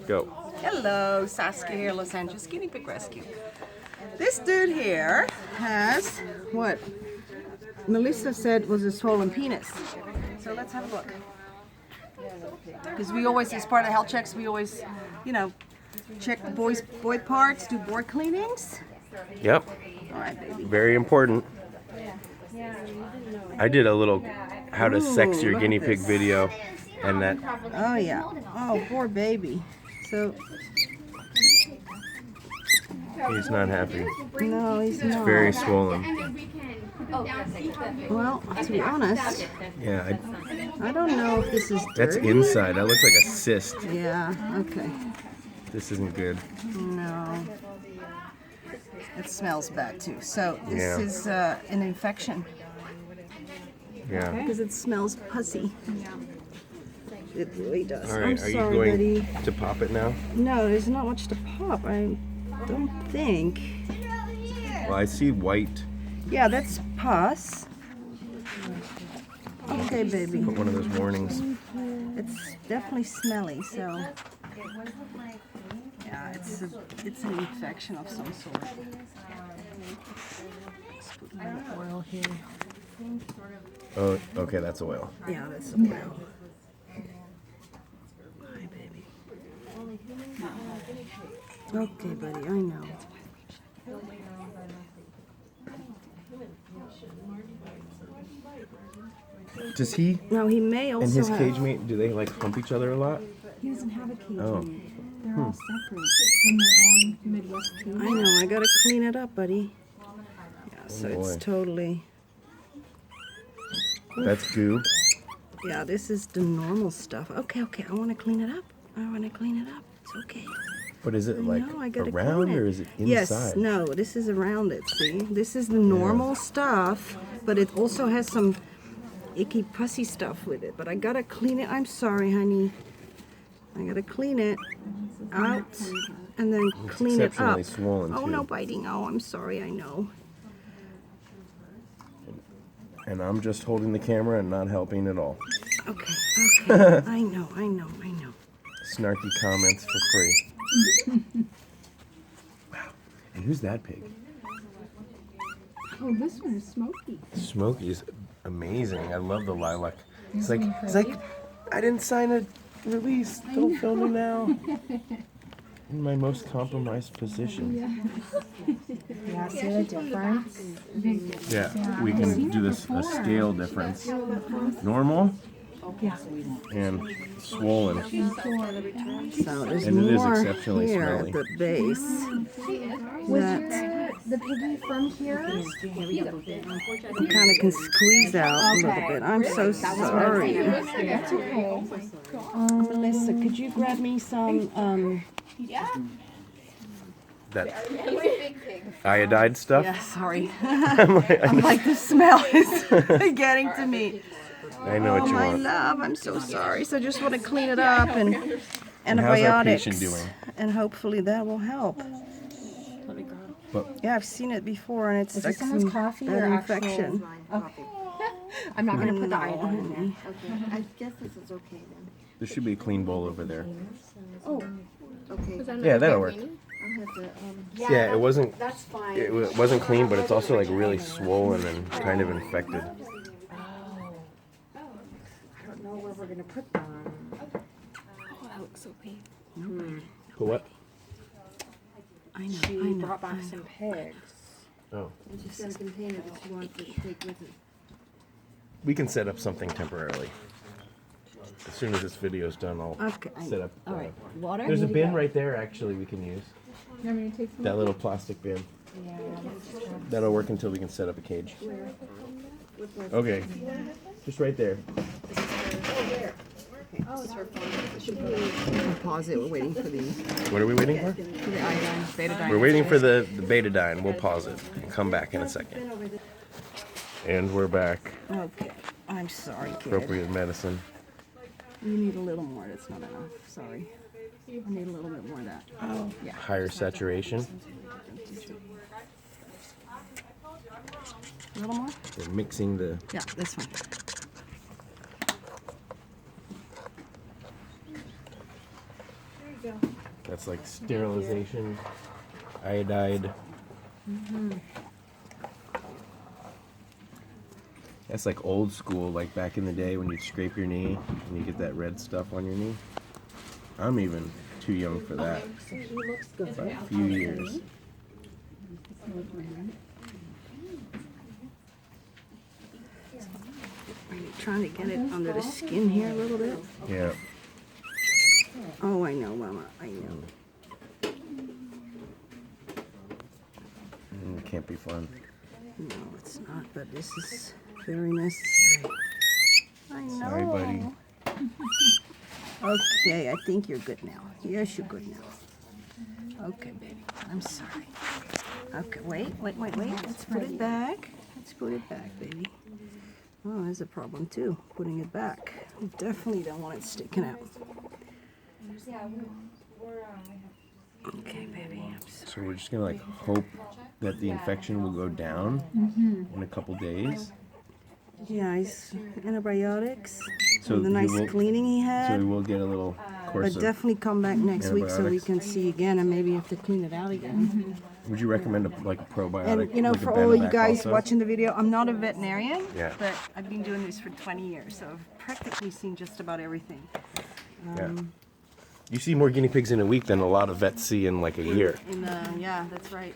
Go. Hello, Saskia here, Los Angeles Guinea Pig Rescue. This dude here has what Melissa said was a swollen penis. So let's have a look. Because we always, as part of the health checks, we always, you know, check the boy parts, do board cleanings. Yep. All right, baby. Very important. I did a little how to sex your look guinea at pig this. video, and that Oh yeah. Oh, poor baby. So he's not happy. no, he's not. Very swollen. Well, to be honest, Yeah, I don't know if this is dirty. that's inside. That looks like a cyst. Yeah. Okay. This isn't good. No. It smells bad too. So this Yeah. is an infection Yeah. because it smells pussy. It really does. All I'm right. Are sorry, you going buddy. to pop it now? No, there's not much to pop. I don't think. Well, I see white. Yeah, that's pus. Okay, baby. Put one of those warnings. It's definitely smelly. So yeah, it's an infection of some sort. Let's put a little oil here. Oh, okay. That's oil. Yeah, that's the oil. Hi, baby. Okay, buddy, I know. Does he Now, he may also and his have... cage mate, do they like hump each other a lot? He doesn't have a cage Oh. mate. They're all separate in their own Midwest cage. I know, I gotta clean it up, buddy. Yeah, so it's boy. totally... That's goo. Yeah, this is the normal stuff. Okay, I want to clean it up. It's okay. But is it like No, I gotta around clean it. or is it inside? Yes, no, this is around it, see? This is the normal stuff, but it also has some icky pussy stuff with it. But I gotta clean it. I'm sorry, honey. I gotta clean it out and then clean it exceptionally up. swollen, Oh, too. no biting. Oh, I'm sorry, I know. And I'm just holding the camera and not helping at all. Okay. I know. Snarky comments for free. Wow. And who's that pig? Oh, this one is smoky. Smokey's amazing. I love the lilac. It's like I didn't sign a release. Don't film me now. In my most compromised position. Yeah, see the difference? Yeah, we can do this a scale difference. Normal and swollen. So there's And it is more exceptionally here smelly. at the base. That The piggy from here? kind of can squeeze out a little bit. I'm so sorry. That's okay. Melissa, could you grab me some, That iodide stuff. yeah, sorry. I'm like, the smell is getting to me. I know what Oh, you my want. love, I'm so sorry. So I just want to clean it up and How's antibiotics. our patient doing? And hopefully that will help. But Yeah, I've seen it before, and it's Is like this someone's some coffee bad or infection. Okay. I'm not going to put the iodine in there. honey. I guess this is okay then. there should be a clean bowl over there. Oh, Okay. Yeah, that'll work. I'll have to, Yeah, it wasn't. that's fine. It wasn't clean, but it's also like really swollen and kind of infected. I don't know where we're going to put them. But what? I know, She I know. brought back some pigs. Oh, it's just got a container that she wants to take with her. we can set up something temporarily. As soon as this video's done, I'll Okay. set up. All right. Water? There's a bin right there actually we can use. You want me to take some? That little plastic bin. Yeah, That'll work until we can set up a cage. Okay. Just right there. Oh, it's her phone. I'll pause it. We're waiting for the What are we waiting for? iodine, betadine. We're waiting for the betadine. We'll pause it and come back in a second. And we're back. Okay. I'm sorry, kid. Appropriate medicine. You need a little more. That's not enough. Sorry. I need a little bit more of that. Oh, yeah. Higher saturation. A little more? We're mixing the. Yeah, this one. That's like sterilization, iodide. That's like old school, like back in the day when you'd scrape your knee and you get that red stuff on your knee. I'm even too young for that. By a few years. Are you trying to get it under the skin here a little bit? Yeah. Oh, I know, Mama. I know. It can't be fun. No, it's not, but this is very necessary. I know. Sorry, buddy. Okay, I think you're good now. Yes, you're good now. Okay, baby. I'm sorry. Okay, wait. Let's put it back. Let's put it back, baby. Oh, there's a problem too, putting it back. We definitely don't want it sticking out. Okay, baby. I'm sorry. So we're just gonna like hope that the infection will go down in a couple days. Yeah, he's antibiotics. So and the he nice will- cleaning he So had. we will get a little course But of. definitely come back next week so we antibiotics. can see again and maybe have to clean it out again. Would you recommend a probiotic? And you know, like a for all you Benevac guys also? watching the video, I'm not a veterinarian, Yeah. but I've been doing this for 20 years, so I've practically seen just about everything. Yeah. You see more guinea pigs in a week than a lot of vets see in like a year. Yeah, that's right.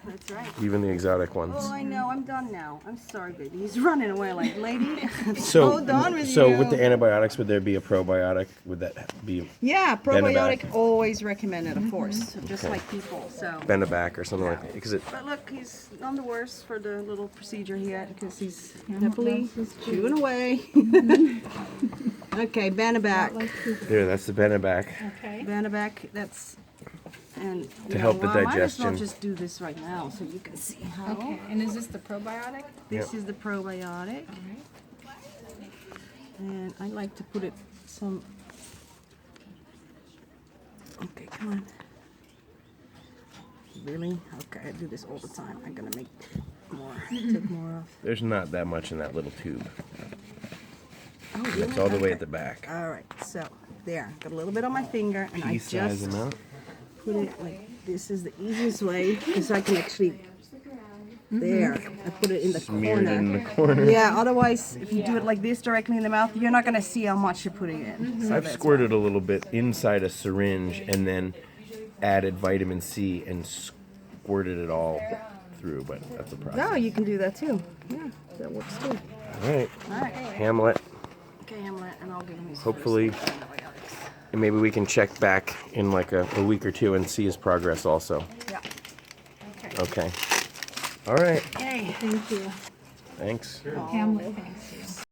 That's right. Even the exotic ones. Oh, I know. I'm done now. I'm sorry, baby. He's running away like, lady. I'm So, so done with so you. with the antibiotics, would there be a probiotic? Would that be Yeah, Benevac. probiotic always recommended, of course, just like people. So. Benevac or something like that? Because it. But look, he's none the worse for the little procedure he had because he's happily chewing away. Okay, Benevac. There, that's the Benevac. Okay. Benevac, that's and To help the I might as well digestion. just do this right now so you can see how. Okay. And is this the probiotic? This is the probiotic, and I like to put it some. Okay, come on. Really? Okay, I do this all the time. I'm gonna make more. Take more off. There's not that much in that little tube. Oh, It's really? all the way Okay. at the back. All right, so there, got a little bit on my finger, and I Pea size just amount. put it like this is the easiest way because I can actually. There, I put it in the Smeared corner. in the corner. Yeah, otherwise, if you do it like this directly in the mouth, you're not gonna see how much you're putting in. So I've that's squirted a little bit inside a syringe and then added vitamin C and squirted it all through, but that's a process. No, you can do that too. Yeah, that works too. All right, All right. Hamlet. Okay, Hamlet, and I'll give him his Hopefully, first antibiotics. and maybe we can check back in like a week or two and see his progress also. Yeah. Okay. All right. Yay. Thank you. Thanks. Hamlet, thanks.